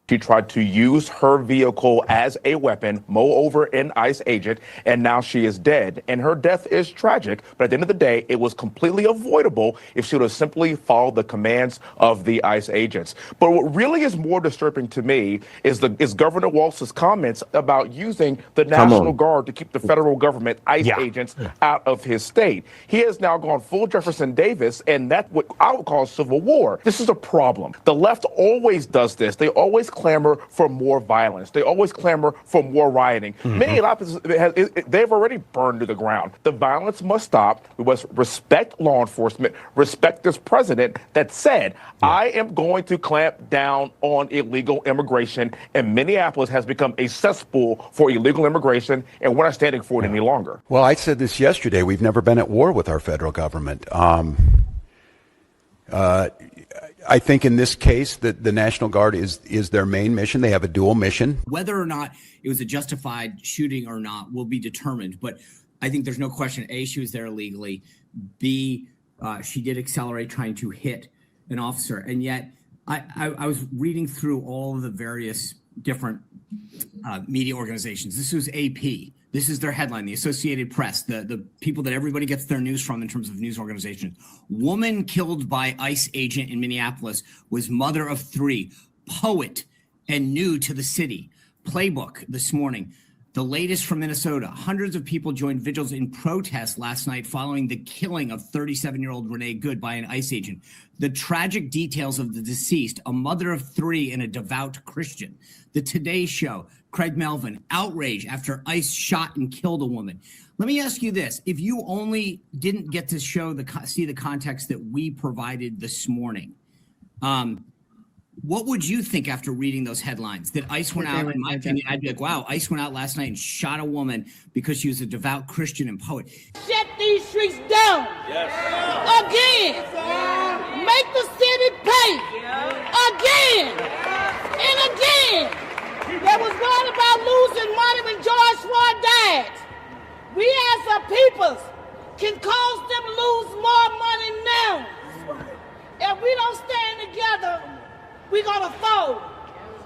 She tried to use her vehicle as a weapon, mow over an ICE agent, and now she is dead. And her death is tragic, but at the end of the day, it was completely avoidable if she would have simply followed the commands of the ICE agents. But what really is more disturbing to me is Governor Walz's comments about using the National Guard to keep the federal government, ICE agents, out of his state. He has now gone full Jefferson Davis, and that's what I would call civil war. This is a problem. The left always does this. They always clamor for more violence. They always clamor for more rioting. Minneapolis, they've already burned to the ground. The violence must stop. We must respect law enforcement, respect this president that said, I am going to clamp down on illegal immigration, and Minneapolis has become a cesspool for illegal immigration, and we're not standing for it any longer. Well, I said this yesterday. We've never been at war with our federal government. I think in this case that the National Guard is their main mission. They have a dual mission. Whether or not it was a justified shooting or not will be determined. But I think there's no question, A, she was there illegally. B, she did accelerate trying to hit an officer. And yet I was reading through all of the various different media organizations. This was AP. This is their headline, the Associated Press, the people that everybody gets their news from in terms of news organizations. Woman killed by ICE agent in Minneapolis was mother of 3, poet, and new to the city. Playbook this morning. The latest from Minnesota. Hundreds of people joined vigils in protest last night following the killing of 37-year-old Renee Good by an ICE agent. The tragic details of the deceased, a mother of 3 and a devout Christian. The Today Show, Craig Melvin, outrage after ICE shot and killed a woman. Let me ask you this. If you only didn't get to see the context that we provided this morning, what would you think after reading those headlines? That ICE went out, in my opinion, I'd be like, wow, ICE went out last night and shot a woman because she was a devout Christian and poet. Shut these streets down. Yes. Again. Make the city pay. Again. And again. They was worried about losing money when George Floyd died. We as a people can cause them to lose more money now. If we don't stand together, we're going to fold.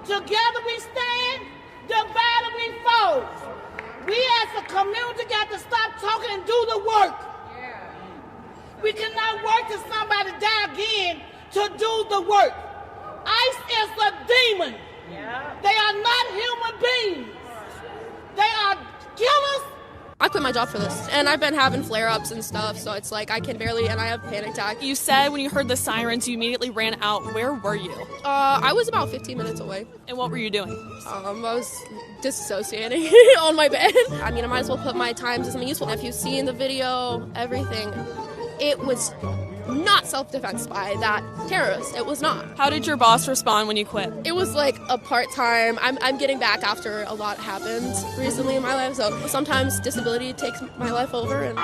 Together we stand, divided we fold. We as a community got to stop talking and do the work. We cannot wait till somebody die again to do the work. ICE is a demon. They are not human beings. They are killers. I quit my job for this, and I've been having flare-ups and stuff, so it's like I can barely, and I have panic attack. You said when you heard the sirens, you immediately ran out. Where were you? I was about 15 minutes away. And what were you doing? I was disassociating on my bed. I mean, I might as well put my time to something useful. If you've seen the video, everything, it was not self-defense by that terrorist. It was not. How did your boss respond when you quit? It was like a part-time. I'm getting back after a lot happened recently in my life, so sometimes disability takes my life over. And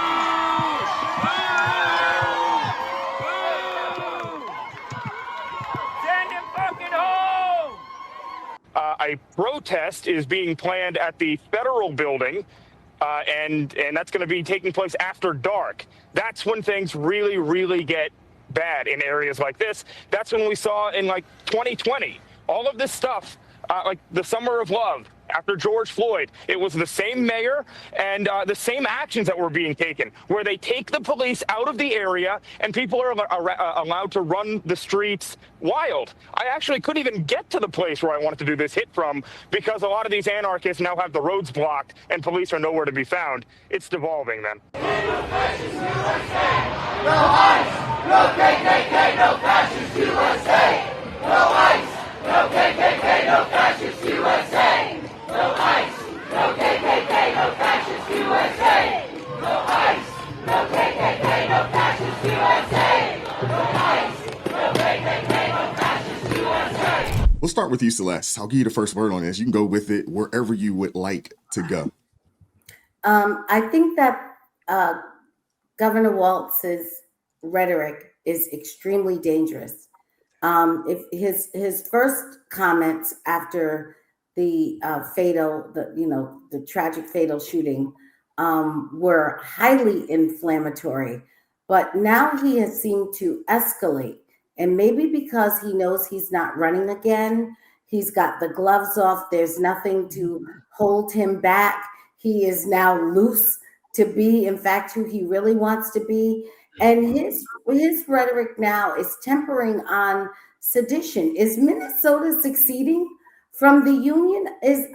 Send him fucking home! A protest is being planned at the federal building, and that's going to be taking place after dark. That's when things really, really get bad in areas like this. That's when we saw in like 2020, all of this stuff, like the Summer of Love after George Floyd. It was the same mayor and the same actions that were being taken, where they take the police out of the area and people are allowed to run the streets wild. I actually couldn't even get to the place where I wanted to do this hit from because a lot of these anarchists now have the roads blocked and police are nowhere to be found. It's devolving then. No ICE, no KKK, no fascist USA. No ICE, no KKK, no fascist USA. No ICE, no KKK, no fascist USA. No ICE, no KKK, no fascist USA. No ICE, no KKK, no fascist USA. We'll start with you, Celeste. I'll give you the first word on this. You can go with it wherever you would like to go. I think that Governor Walz's rhetoric is extremely dangerous. If his first comments after the tragic fatal shooting were highly inflammatory, but now he has seemed to escalate. And maybe because he knows he's not running again, He's got the gloves off. There's nothing to hold him back. He is now loose to be, in fact, who he really wants to be. And his rhetoric now is tempering on sedition. Is Minnesota succeeding from the Union? Is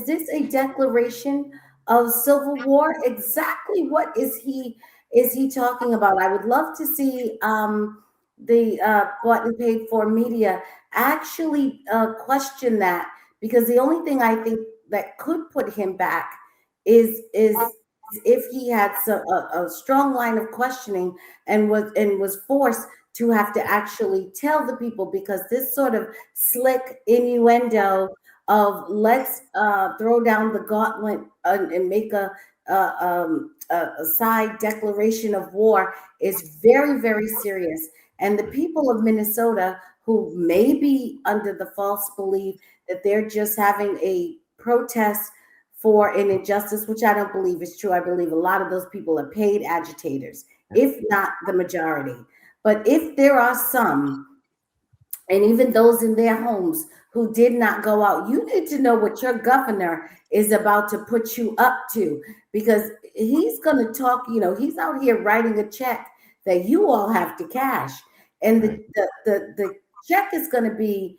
this a declaration of civil war? Exactly what is he talking about? I would love to see the bought and paid for media actually question that, because the only thing I think that could put him back is if he had a strong line of questioning and was forced to have to actually tell the people, because this sort of slick innuendo of let's throw down the gauntlet and make a side declaration of war is very, very serious. And the people of Minnesota, who may be under the false belief that they're just having a protest for an injustice, which I don't believe is true. I believe a lot of those people are paid agitators, if not the majority. But if there are some, and even those in their homes who did not go out, you need to know what your governor is about to put you up to, because he's going to talk, he's out here writing a check that you all have to cash. And the check is going to be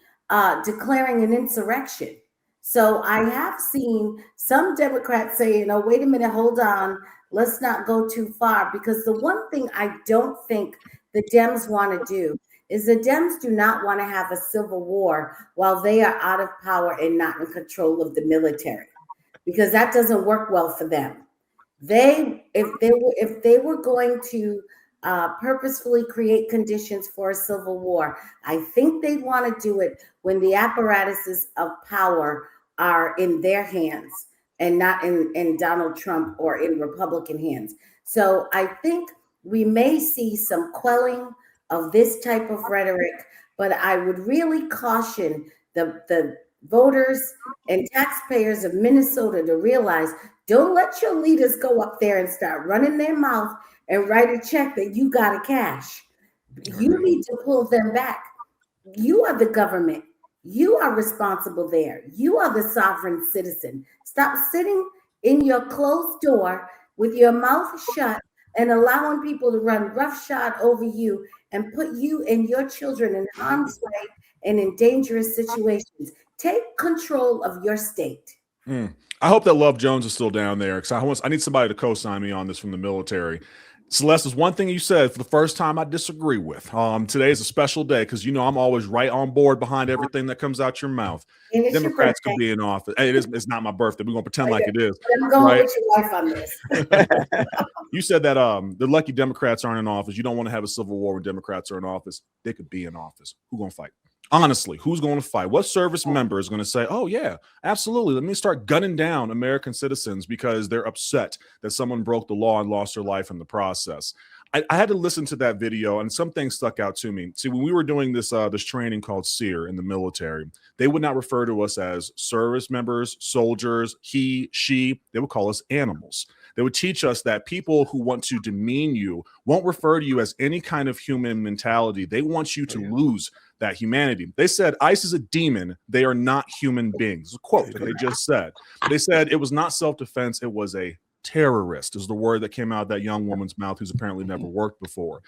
declaring an insurrection. So I have seen some Democrats say, wait a minute, hold on, let's not go too far. Because the one thing I don't think the Dems want to do is the Dems do not want to have a civil war while they are out of power and not in control of the military, because that doesn't work well for them. If they were going to purposefully create conditions for a civil war, I think they'd want to do it when the apparatuses of power are in their hands and not in Donald Trump or in Republican hands. So I think we may see some quelling of this type of rhetoric, but I would really caution the voters and taxpayers of Minnesota to realize, don't let your leaders go up there and start running their mouth and write a check that you got to cash. You need to pull them back. You are the government. You are responsible there. You are the sovereign citizen. Stop sitting in your closed door with your mouth shut and allowing people to run roughshod over you and put you and your children in harm's way and in dangerous situations. Take control of your state. I hope that Love Jones is still down there, because I need somebody to co-sign me on this from the military. Celeste, is one thing you said for the first time I disagree with. Today is a special day because I'm always right on board behind everything that comes out your mouth. Democrats could be in office. Hey, it's not my birthday. We're gonna pretend like it is. I'm going with your wife on this. You said that the lucky Democrats aren't in office. You don't want to have a civil war when Democrats are in office. They could be in office. Who's gonna fight? Honestly, who's going to fight? What service member is going to say, oh, yeah, absolutely, let me start gunning down American citizens because they're upset that someone broke the law and lost their life in the process? I had to listen to that video, and some things stuck out to me. See, when we were doing this training called SEER in the military, they would not refer to us as service members, soldiers, he, she. They would call us animals. They would teach us that people who want to demean you won't refer to you as any kind of human mentality. They want you to lose that humanity. They said ICE is a demon. They are not human beings. It's a quote that they just said. They said it was not self-defense. It was a terrorist, is the word that came out of that young woman's mouth who's apparently never worked before.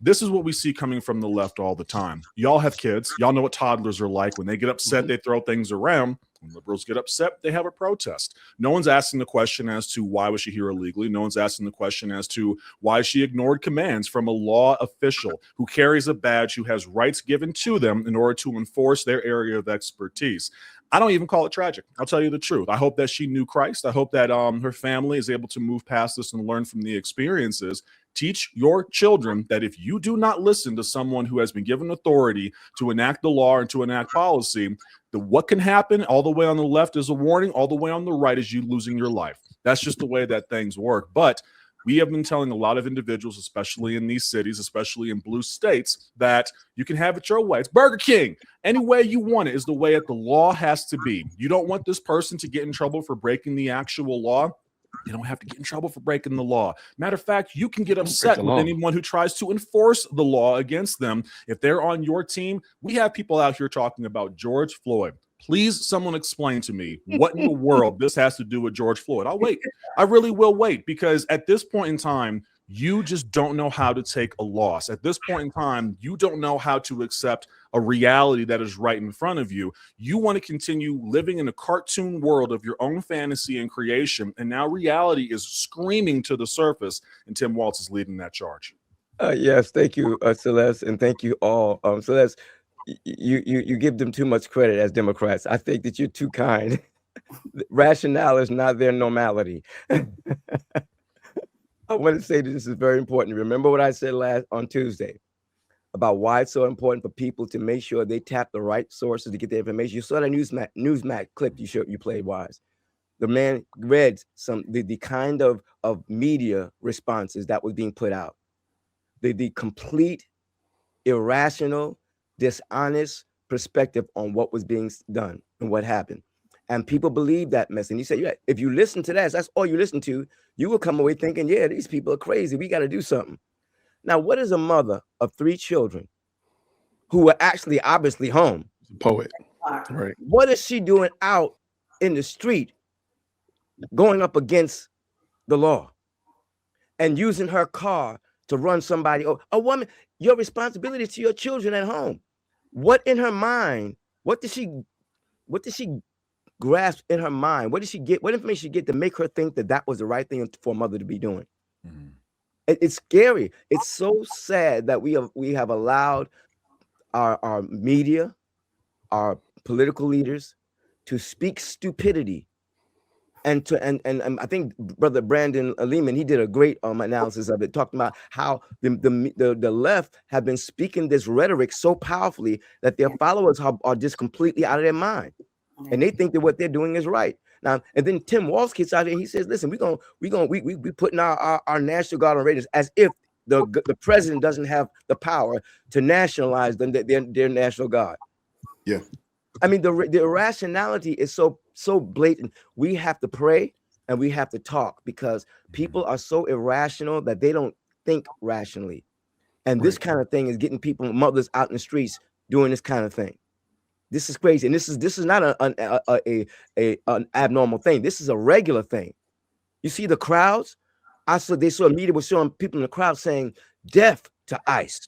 This is what we see coming from the left all the time. Y'all have kids. Y'all know what toddlers are like. When they get upset, they throw things around. When liberals get upset, they have a protest. No one's asking the question as to why was she here illegally. No one's asking the question as to why she ignored commands from a law official who carries a badge, who has rights given to them in order to enforce their area of expertise. I don't even call it tragic. I'll tell you the truth. I hope that she knew Christ. I hope that her family is able to move past this and learn from the experiences. Teach your children that if you do not listen to someone who has been given authority to enact the law and to enact policy, what can happen all the way on the left is a warning, all the way on the right is you losing your life. That's just the way that things work. But we have been telling a lot of individuals, especially in these cities, especially in blue states, that you can have it your way. It's Burger King. Any way you want it is the way that the law has to be. You don't want this person to get in trouble for breaking the actual law. You don't have to get in trouble for breaking the law. Matter of fact, you can get upset with anyone who tries to enforce the law against them. If they're on your team, we have people out here talking about George Floyd. Please, someone explain to me what in the world this has to do with George Floyd. I'll wait. I really will wait, because at this point in time, you just don't know how to take a loss. At this point in time, you don't know how to accept a reality that is right in front of you. You want to continue living in a cartoon world of your own fantasy and creation, and now reality is screaming to the surface, and Tim Walz is leading that charge. Yes, thank you, Celeste, and thank you all. Celeste, you give them too much credit as Democrats. I think that you're too kind. Rationale is not their normality. I want to say that this is very important. Remember what I said on Tuesday about why it's so important for people to make sure they tap the right sources to get their information. You saw the Newsmax clip you played, Wise. The man read the kind of media responses that was being put out. The complete, irrational, dishonest perspective on what was being done and what happened. And people believe that mess. And he said, yeah, if you listen to that, that's all you listen to, you will come away thinking, yeah, these people are crazy. We got to do something. Now, what is a mother of 3 children who were actually obviously home? Poet. Right. What is she doing out in the street going up against the law and using her car to run somebody over? A woman, your responsibility to your children at home. What in her mind? What did she grasp in her mind? What did she get? What information did she get to make her think that that was the right thing for a mother to be doing? Mm-hmm. It's scary. It's so sad that we have allowed our media, our political leaders, to speak stupidity, and I think Brother Brandon Lehman, he did a great analysis of it, talking about how the left have been speaking this rhetoric so powerfully that their followers are just completely out of their mind. And they think that what they're doing is right. Now, and then Tim Walz gets out here, he says, listen, we putting our National Guard on radio as if the president doesn't have the power to nationalize their National Guard. Yeah. I mean, the irrationality is so blatant. We have to pray and we have to talk, because people are so irrational that they don't think rationally. And this kind of thing is getting mothers out in the streets doing this kind of thing. This is crazy, and this is not an abnormal thing. This is a regular thing. You see the crowds. They saw media was showing people in the crowd saying, "Death to ICE,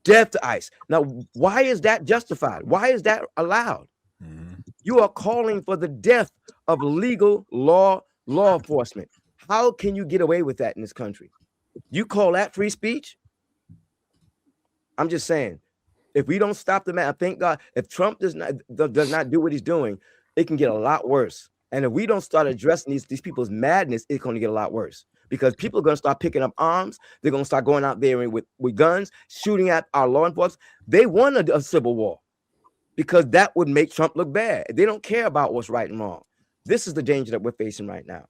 death to ICE." Now, why is that justified? Why is that allowed? Mm-hmm. You are calling for the death of legal law enforcement. How can you get away with that in this country? You call that free speech? I'm just saying. If we don't stop the man, thank God, if Trump does not do what he's doing, it can get a lot worse. And if we don't start addressing these people's madness, it's going to get a lot worse, because people are going to start picking up arms. They're going to start going out there with guns, shooting at our law enforcement. They want a civil war, because that would make Trump look bad. They don't care about what's right and wrong. This is the danger that we're facing right now.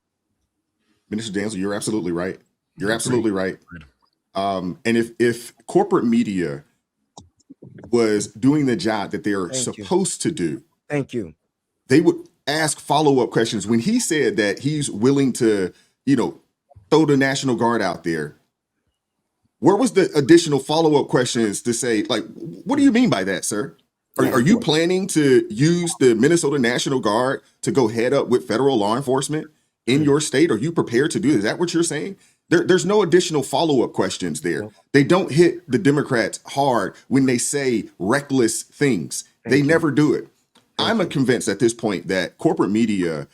Minister Danzel, you're absolutely right. You're absolutely right. And if corporate media was doing the job that they're supposed to do, thank you, they would ask follow-up questions. When he said that he's willing to, throw the National Guard out there, where was the additional follow-up questions to say, like, what do you mean by that, sir? Are you planning to use the Minnesota National Guard to go head up with federal law enforcement in your state? Are you prepared to do this? Is that what you're saying? There's no additional follow-up questions there. They don't hit the Democrats hard when they say reckless things. They never do it. I'm convinced at this point that corporate media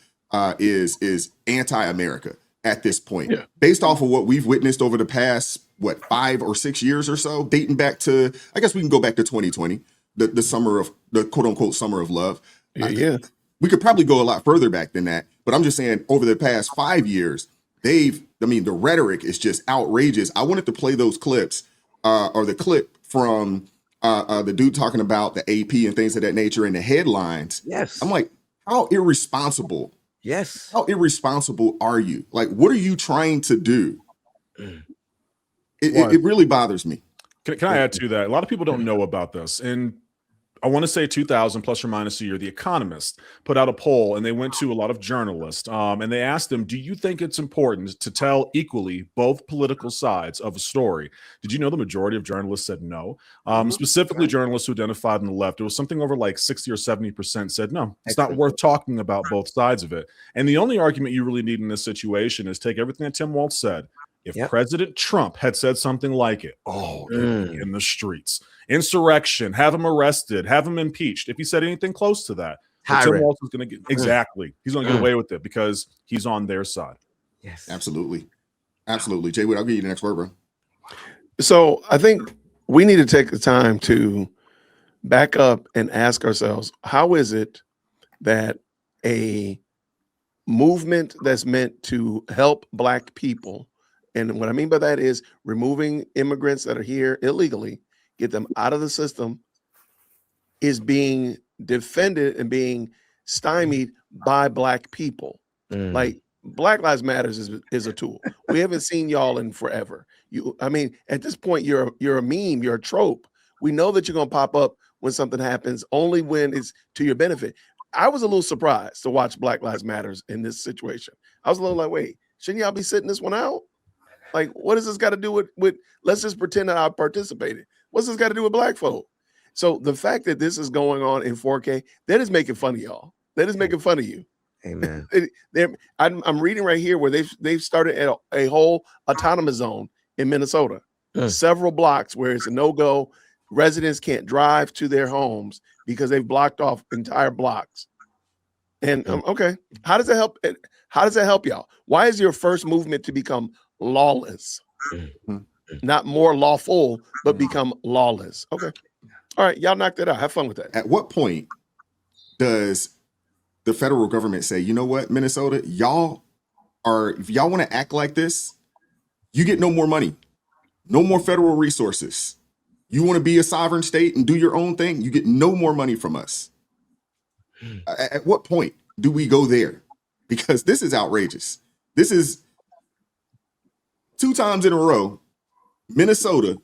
is anti-America at this point, based off of what we've witnessed over the past, 5 or 6 years or so, dating back to, I guess we can go back to 2020, the summer of the quote unquote summer of love. We could probably go a lot further back than that, but I'm just saying over the past 5 years, the rhetoric is just outrageous. I wanted to play those clips or the clip from the dude talking about the AP and things of that nature in the headlines. Yes. I'm like, how irresponsible? Yes. How irresponsible are you? Like, what are you trying to do? It really bothers me. Can I add to that? A lot of people don't know about this. And I want to say 2000 plus or minus a year, The Economist put out a poll, and they went to a lot of journalists, and they asked them, do you think it's important to tell equally both political sides of a story? Did you know the majority of journalists said no? Specifically journalists who identified on the left, it was something over like 60 or 70% said no, it's not worth talking about both sides of it. And the only argument you really need in this situation is take everything that Tim Walz said. If President Trump had said something like it, it'd be in the streets. Insurrection, have him arrested, have him impeached. If he said anything close to that, Tim Walz is going to get he's going to get away with it because he's on their side. Yes, absolutely. Jay Wood, I'll give you the next word, bro. So I think we need to take the time to back up and ask ourselves, how is it that a movement that's meant to help Black people, and what I mean by that is removing immigrants that are here illegally, get them out of the system, is being defended and being stymied by Black people? Like, Black Lives Matters is a tool. We haven't seen y'all in forever. I mean, at this point, you're a meme, you're a trope. We know that you're gonna pop up when something happens, only when it's to your benefit. I was a little surprised to watch Black Lives Matters in this situation. I was a little like, wait, shouldn't y'all be sitting this one out? Like, what does this got to do with let's just pretend that I participated. What's this got to do with Black folk? So the fact that this is going on in 4K, that is making fun of y'all. That is making fun of you. Amen. I'm reading right here where they've started a whole autonomous zone in Minnesota, several blocks where it's a no-go. Residents can't drive to their homes because they've blocked off entire blocks. And okay, how does that help? How does that help y'all? Why is your first movement to become lawless? Not more lawful, but become lawless. Okay. All right, y'all knocked it out. Have fun with that. At what point does the federal government say, you know what, Minnesota, if y'all want to act like this, you get no more money, no more federal resources. You want to be a sovereign state and do your own thing, you get no more money from us. At what point do we go there? Because this is outrageous. This is 2 times in a row, Minnesota,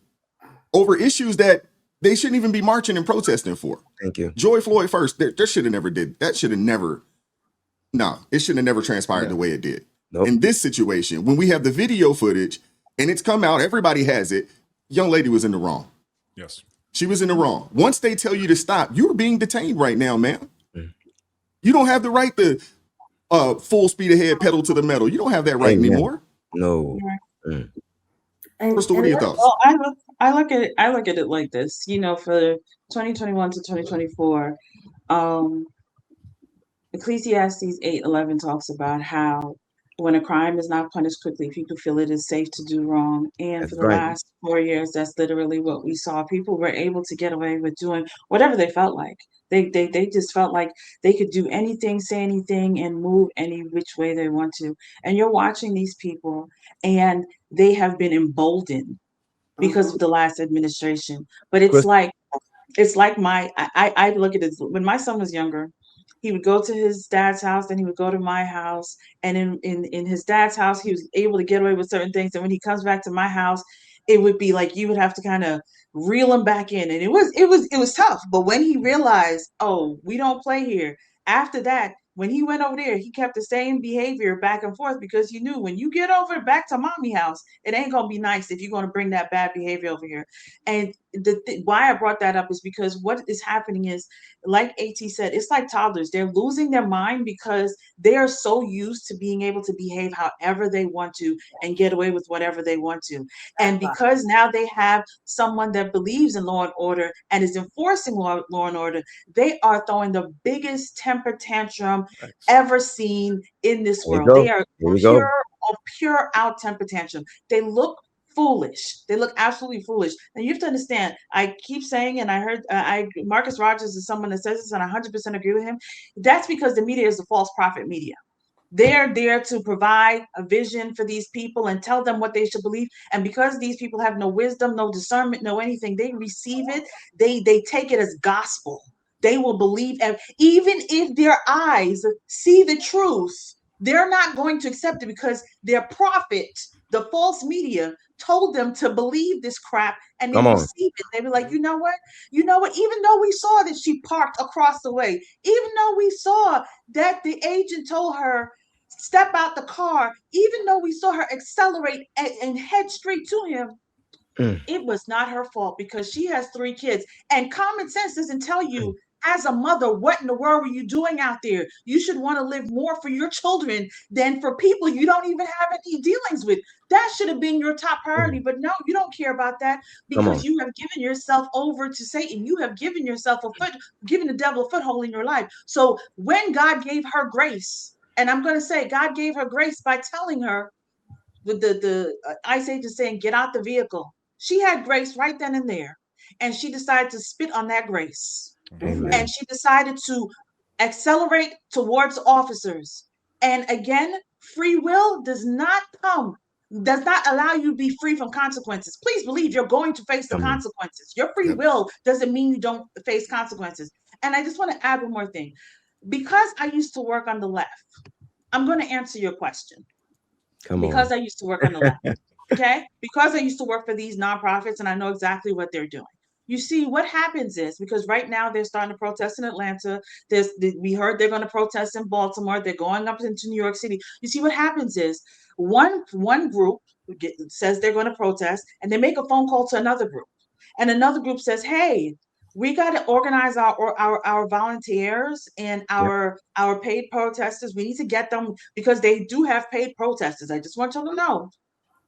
over issues that they shouldn't even be marching and protesting for. Thank you. George Floyd first, there should have never did. That should have never, it should have never transpired the way it did. Nope. In this situation, when we have the video footage and it's come out, everybody has it, young lady was in the wrong. Yes. She was in the wrong. Once they tell you to stop, you're being detained right now, ma'am. You don't have the right to full speed ahead, pedal to the metal. You don't have that right anymore. No. Crystal, what are your thoughts? Well, I look at it like this. You know, for 2021 to 2024, Ecclesiastes 8:11 talks about how when a crime is not punished quickly, people feel it is safe to do wrong. And for the last 4 years, that's literally what we saw. People were able to get away with doing whatever they felt like. They just felt like they could do anything, say anything, and move any which way they want to. And you're watching these people, and they have been emboldened because of the last administration. But it's like I look at it when my son was younger. He would go to his dad's house, then he would go to my house. And in his dad's house, he was able to get away with certain things. And when he comes back to my house, it would be like you would have to kind of reel him back in. And it was tough. But when he realized, oh, we don't play here, after that, when he went over there, he kept the same behavior back and forth because he knew when you get over back to mommy house, it ain't going to be nice if you're going to bring that bad behavior over here. And why I brought that up is because what is happening is, like AT said, it's like toddlers. They're losing their mind because they are so used to being able to behave however they want to and get away with whatever they want to. And because now they have someone that believes in law and order and is enforcing law and order, they are throwing the biggest temper tantrum ever seen in this world. They are pure out temper tantrum. They look foolish. They look absolutely foolish. And you have to understand, I keep saying, and I heard Marcus Rogers is someone that says this, and I 100% agree with him. That's because the media is the false prophet media. They're there to provide a vision for these people and tell them what they should believe. And because these people have no wisdom, no discernment, no anything, they receive it. They take it as gospel. They will believe, and even if their eyes see the truth, they're not going to accept it because their prophet, the false media told them to believe this crap, and they Come on. received it. They were like, you know what? Even though we saw that she parked across the way, even though we saw that the agent told her, step out the car, even though we saw her accelerate and head straight to him, it was not her fault because she has 3 kids. And common sense doesn't tell you, as a mother, what in the world were you doing out there? You should want to live more for your children than for people you don't even have any dealings with. That should have been your top priority. But no, you don't care about that because you have given yourself over to Satan. You have given yourself given the devil a foothold in your life. So when God gave her grace, and I'm going to say God gave her grace by telling her, the ICE agent saying, get out the vehicle. She had grace right then and there. And she decided to spit on that grace. Amen. And she decided to accelerate towards officers. And again, free will does not allow you to be free from consequences. Please believe you're going to face the consequences. Your free will doesn't mean you don't face consequences. And I just want to add one more thing. Because I used to work on the left, I'm going to answer your question. Because I used to work on the left, okay? Because I used to work for these nonprofits and I know exactly what they're doing. You see, what happens is, because right now they're starting to protest in Atlanta. We heard they're going to protest in Baltimore. They're going up into New York City. You see, what happens is one group says they're going to protest and they make a phone call to another group. And another group says, hey, we got to organize our volunteers and our paid protesters. We need to get them because they do have paid protesters. I just want you to know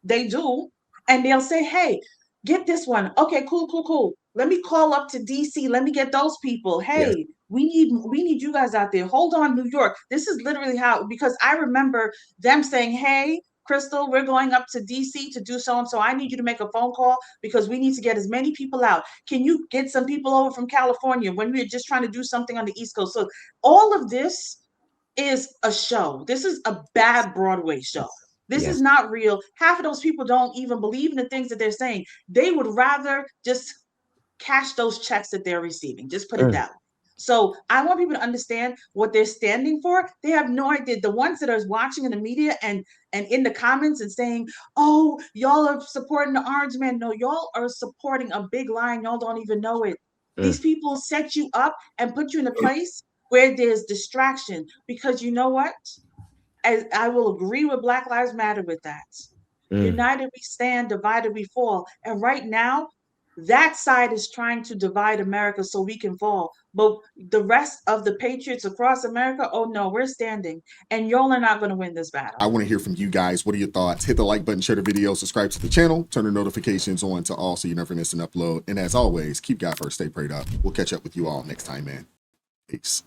they do. And they'll say, hey, get this one. Okay, cool. Let me call up to DC. Let me get those people. Hey, we need you guys out there. Hold on, New York. This is literally how, because I remember them saying, hey, Crystal, we're going up to DC to do so and so. I need you to make a phone call because we need to get as many people out. Can you get some people over from California when we're just trying to do something on the East Coast? So all of this is a show. This is a bad Broadway show. This is not real. Half of those people don't even believe in the things that they're saying. They would rather just cash those checks that they're receiving. Just put it that way. So I want people to understand what they're standing for. They have no idea. The ones that are watching in the media and in the comments and saying, oh, y'all are supporting the orange man. No, y'all are supporting a big lie and y'all don't even know it. These people set you up and put you in a place where there's distraction, because you know what? As I will agree with Black Lives Matter with that. United we stand, divided we fall. And right now, that side is trying to divide America so we can fall. But the rest of the patriots across America, oh no, we're standing. And y'all are not going to win this battle. I want to hear from you guys. What are your thoughts? Hit the like button, share the video, subscribe to the channel, turn the notifications on to all so you never miss an upload. And as always, keep God first, stay prayed up. We'll catch up with you all next time, man. Peace.